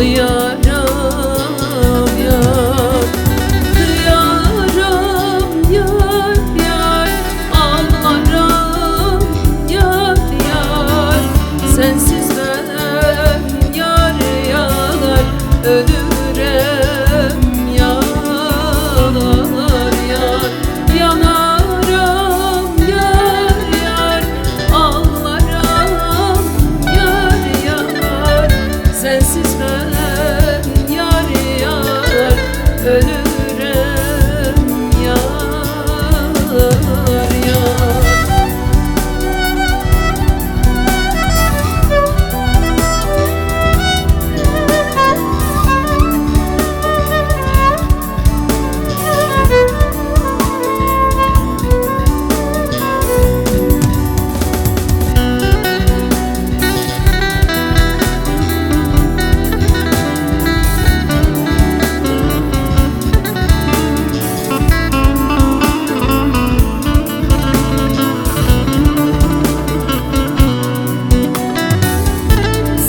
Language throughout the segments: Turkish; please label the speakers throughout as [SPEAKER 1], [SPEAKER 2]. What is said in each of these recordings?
[SPEAKER 1] Kıyarım yar, kıyarım yar yar, ağlarım yar yar. Sensiz ben yar yar, ölürüm yar yar. Yanarım yar yar, ağlarım yar yar. Sensiz ben yar yar, ölürüm yar yar.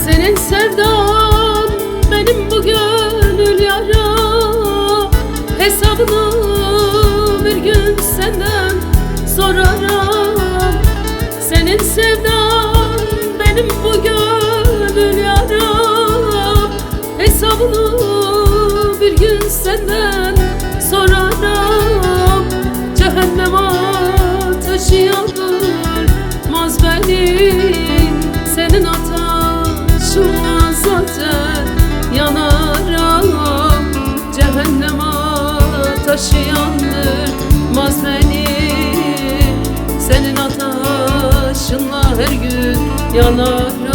[SPEAKER 1] Senin sevdan benim bu gönül yara, hesabını bir gün senden sorarım. Senin sevdan benim bu gönül yara, hesabını bir gün senden sorarım. Cehennem ateşi yandırmaz beni, senin ateşinle zaten yanarım. Cehennem ateşi yandırmaz beni, senin ateşinle her gün yanarım.